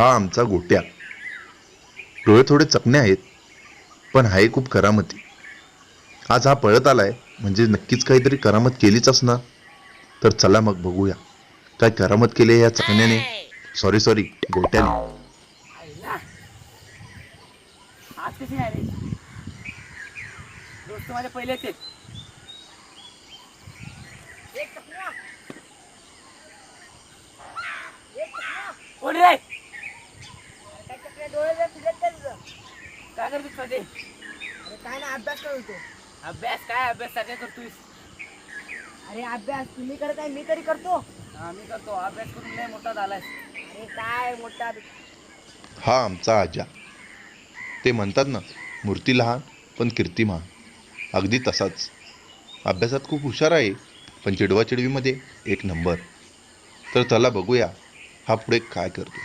हा आमचा गोट्या. डोळे थोडे चकणे आहेत, पण आहे खूप करामती. आज हा पळत आलाय म्हणजे नक्कीच काहीतरी करामत केलीच असणार. तर चला मग बघूया काय करामत केली या चकण्याने. Sorry sorry, गोट्याने. आईला आज कशी आहे रे? दोस्त माझे पहिलेच आहेत. एक चकना. एक चकना. कोण रे? काय चकना डोळे फिरत काय तुझं? काय करतोस मध्ये? अरे काय ना अभ्यास करतो. अभ्यास काय अभ्यास सगळे करतोस? अरे अभ्यास तुम्ही करताय मी तरी करतो. हा मी करतो अभ्यास करून लय मोठा झालाय. अरे काय मोठा हा आमचा आजा. ते म्हणतात ना, मूर्ती लहान पण कीर्ती महान. अगदी तसाच. अभ्यासात खूप हुशार आहे, पण चिडवाचिडवीमध्ये एक नंबर. तर चला बघूया हा पुढे काय करतो.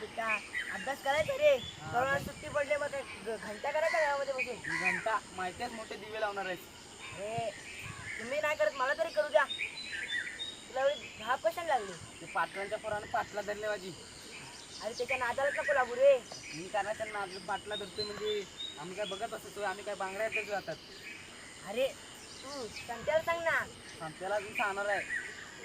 बेटा अभ्यास करायचा रे. कोरोना सुट्टी पडले मग घंटा करायचा घरामध्ये बसून. घंटा माहितीच मोठे दिवे लावणार आहेत. अरे तुम्ही नाही करत मला तरी करू द्या. तुला दहा कशाला लागले? ते पाटलांच्या पोरानं पाटला धरले माझी. अरे त्याच्या नादालाच नको लागू रे. मी करायच्या नाद पाटला धरतोय म्हणजे आम्ही काय बघत असतो, आम्ही काय बांगड्या येतच जातात. अरे तू संत्याला सांग ना. संत्याला अजून सांगणार आहे.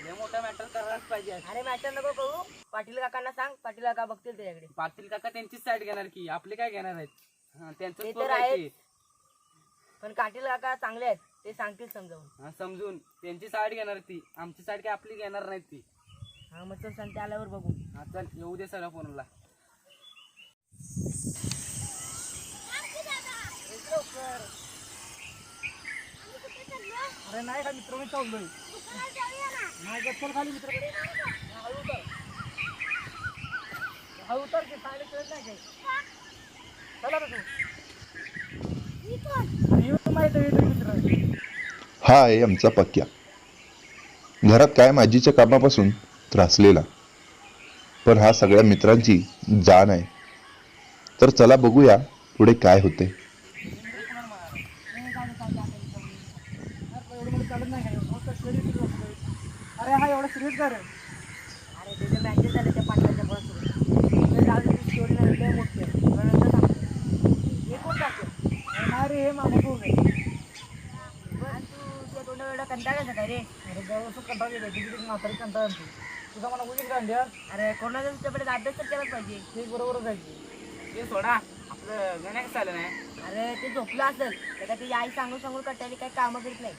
लय मोठा मॅटर करायलाच पाहिजे. अरे मॅटर नको करू. पाटील काकांना सांग, पाटील काका बघतील त्याच्याकडे. पाटील काका त्यांचीच साईड घेणार की आपले काय घेणार आहेत? त्यांचं तर आहे, पण पाटील काका चांगले आहेत, ते सांगतील समजावून. समजून त्यांची साईड घेणार ती, आमची साईड काय आपली घेणार नाही ती. हा मग चल संत्या आल्यावर बघू. हा चल येऊ दे सगळ्या फोनला. अरे नाही का मित्र मी चाललोय. नाही गप्पल खाली मित्राकडे. हा उतर की सायले कळत नाही काय. चला रे तू. येऊ माहिती आहे मित्र. हा आहे आमचा पक्या. घरात कायम आजीच्या कामापासून त्रासलेला, पण हा सगळ्या मित्रांची जाण आहे. तर चला बघूया पुढे काय होते. अरे हा एवढा सिरियस कर. अरे त्याचे मॅचेस झाले त्या पाटलाच्या परत स्टोरी नंतर मोठी नंतर सांगतो. हे कोण टाकतो? नाही रे हे मामा कोण आहे. तू त्या तोंडा एवढा कंटाळायचा काय रे? अरे जवळ कंटाळ गेला तिथे म्हातारी कंटाळ आणतो तुझा मला उगीच गांड्या. अरे कोणाचा तुझ्याकडे अभ्यास तर केलाच पाहिजे. ते बरोबरच आहे. ते सोडा आपलं गण्या कसं आलं नाही. अरे ते झोपलं असेल त्याला ती आई सांगून सांगून कटायला काही कामं करीत नाही.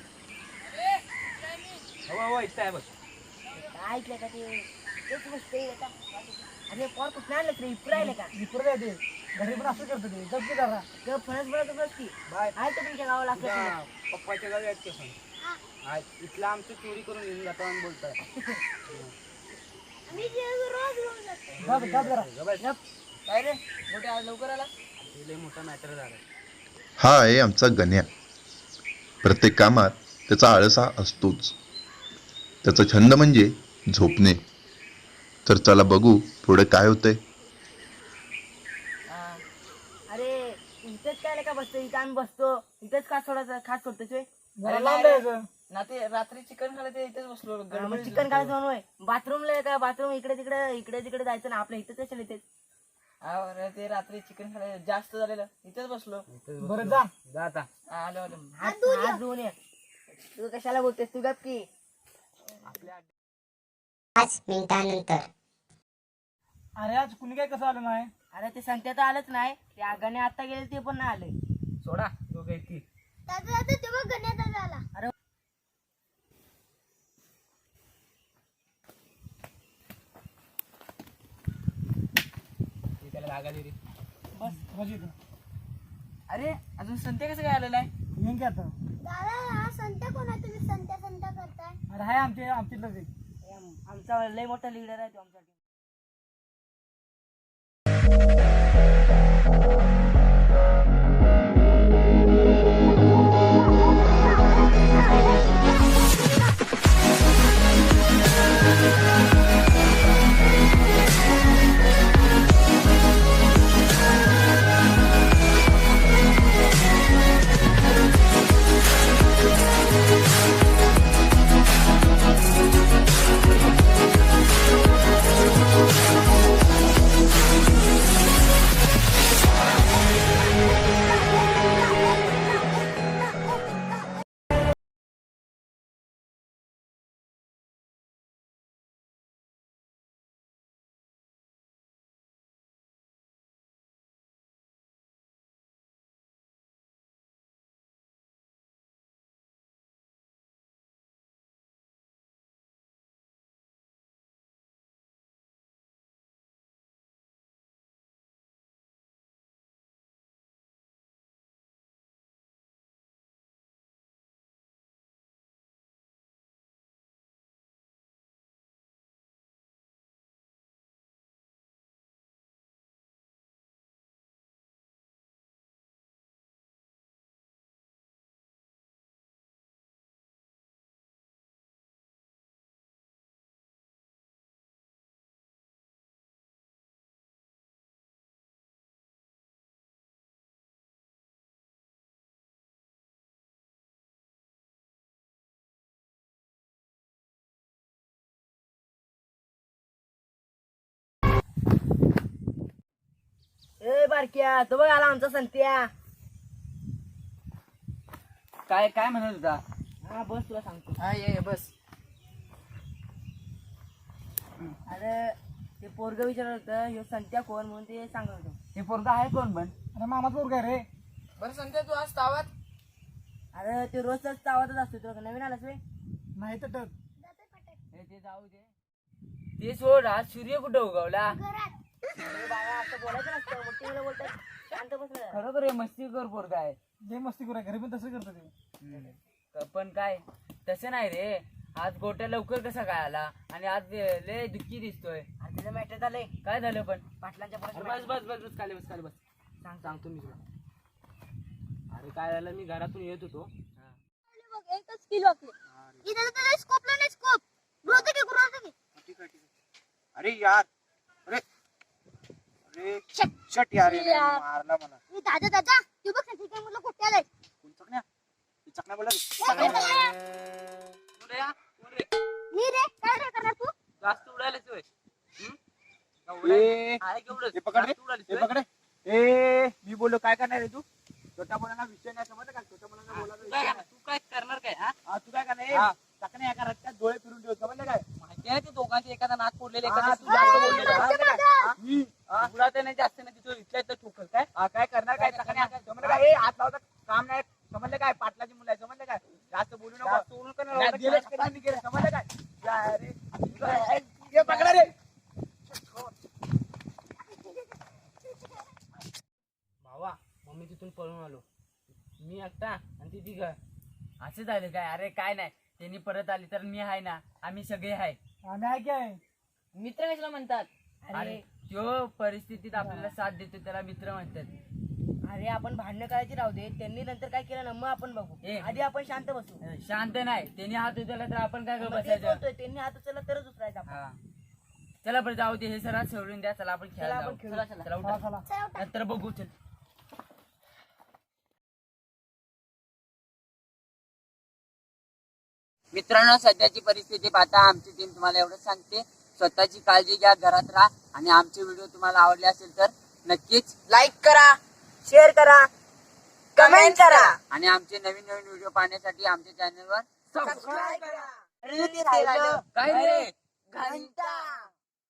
हो इथं आहे बघ. काय ऐकलं का ते? तेच मस्त अरे पोर कुठं आणलं रे? इपर राहिलं का? इपर राहते घरी पण असं करतो ते. जप जरा गप फणस बनत बस की बाय. आहे तर तुमच्या गावाला असं पप्पाच्या गावी आहेत ते. इथला आमचं चोरी करून घेऊन जातो आणि बोलतोय. काय रे मोठे आज लवकर आला? लय मोठा मॅटर झाला. हा आहे आमचा गण्या. प्रत्येक कामात त्याचा आळसा असतोच. त्याचा छंद म्हणजे झोपणे. तर चला बघू पुढे काय होतंय. अरे इथेच काय का बसतो? इथं आम्ही बसतो इथेच खास सोडायचं. खास सोडतोय ना ते रात्री चिकन खायला ते इथेच बसलो. चिकन खायचं म्हणून बाथरूमला का? बाथरूम इकडे तिकडे जायचं ना. आपल्या इथेच कशाला इथेच. अरे ते रात्री चिकन खायला जास्त झालेलं इथेच बसलो. बरं जा जा आता. आलो आलो. हात धुवून ये. तू कशाला बोलतेस? तू गप की. आपल्या 5 मिनिटांनंतर. अरे आज कुणी काय कसं आलं नाही? अरे ते संत्या तर आलंच नाही. ते आगाने आता गेले ते पण नाही आले. सोडा दोघे की अरे त्याला जागा दे रे. बस मजेत. अरे अजून संत्या कसं काय आलेला आहे? येईन की आता. दादा हा संत्या कोण आहे? तुम्ही संत्या संत्या करताय? अरे हाय आमच्यातलं ते. आमचा लय मोठा लीडर आहे तो आमचा. बारक्या तो बघ आला आमचा संत्या. काय काय म्हणत होता? हा बस तुला सांगतो. हा ये बस. अरे ते पोरग विचारत होतं ह्यो संत्या कोण म्हणून ते सांगत होतो. हे पोरगा आहे कोण पण? अरे मामा पोरगा रे. बरं संध्या तू आज तावात अरे ते रोजच चावतच असतो. तुला नवीन आलास वे? नाही तर टक. ते जाऊ दे. ते सोड, आज सूर्य कुठं उगवला? घरात अरे बाबा असं बोलायचं नसतं. मोठी मुलं बोलतात शांत बस ना. खरोखर हे मस्तीखोर पोरगा आहे. जे मस्ती करू घरी पण तसं करतो ते. पण काय तसं नाही रे. आज गोट्या लवकर कसा काय आला आणि आज लय दुःखी दिसतोय. अरे तिचं मॅटर झालंय काय झालं पण? पाटलांच्या अरे पोराचं बस matter. बस बस बस खाली बस खाली बस. सांगतो मी तुला. अरे काय झालं, मी घरातून येत होतो. बघ एकच किलो आपले इथे तर स्कोपला नाही स्कोप ग्रोथ की अरे यार, अरे अरे शट यार, याने यार. मारला मला. दादा दादा तू बघ ना तिथे मुलं कुठे आलाय कोण चकण्या? ती चकण्या बोला. मी रे काय रे करणार तू जास्त उडायलाच होय. ए, आहे केवढं? हे पकड रे, जास्त उडालीस हे होय? पकड रे. ए, मी बोललो काय करणार आहे तू? छोट्या मुलांना विषय नाही समजलं का? छोट्या मुलांना बोलायचा तू विषय काय नाही. तू काय करणार काय? हा? हा, तू काय करणार? हा. ए, चकण्या एका रट्ट्यात डोळे फिरून ठेव, समजलं काय? माहिती आहे ते दोघांचे एखादा नाक फोडलेले हा, एखादा तू जास्त सुद्धा बोललेलं, बोललेलं. समजलं काय? हा? हा? उडाते नाही जास्त नाही तिथं इथल्या इथं ठोकर काय? हा, काय करणार काय चकण्या? समजलं काय? ए, हात लावता काम नाही, समजलं काय? पाटलाची मुलं आहे, समजलं काय? जास्त बोलू नको. जास्त बोलू का नाही? नाही, दिलेच कधी नाही केलं, समजलं काय? या रे, हे पकडा रे. भावा मम्मी तिथून पळून आलो. मी एकटा आणि ती तिघ. असं झालं काय? अरे काय नाही, त्यांनी परत आली तर मी आहे ना, आम्ही सगळे आहे. आम्ही आहे काय मित्र कशाला म्हणतात? अरे अरे त्यो परिस्थितीत आपल्याला साथ देतो त्याला मित्र म्हणतात. अरे आपण भांडणं करायची राहू दे. त्यांनी नंतर काय केलं ना मग आपण बघू. ए. आधी आपण शांत बसू. शांत नाही, त्यांनी हात उचलला तर आपण काय मग तेच बसायचं? बोलतोय, त्यांनी हात उचलला तरच उचलायचा आपण. हा. चला बरं जाऊ दे, हे सगळं सोडून द्या. चला आपण चला खेळायला आपण जाऊ. खेळू. चला चला चला उठा. चला चला उठा. नंतर बघू. चल. मित्रांनो, सध्याची परिस्थिती पाहता आमची टीम तुम्हाला एवढं सांगते, स्वतःची काळजी घ्या, घरात राहा आणि आमचे व्हिडिओ तुम्हाला आवडले असेल तर नक्कीच लाईक करा, शेअर करा, कमेंट करा आणि आमचे नवीन नवीन व्हिडिओ पाहण्यासाठी आमच्या चॅनलवर सबस्क्राईब करा. काय रे? घंटा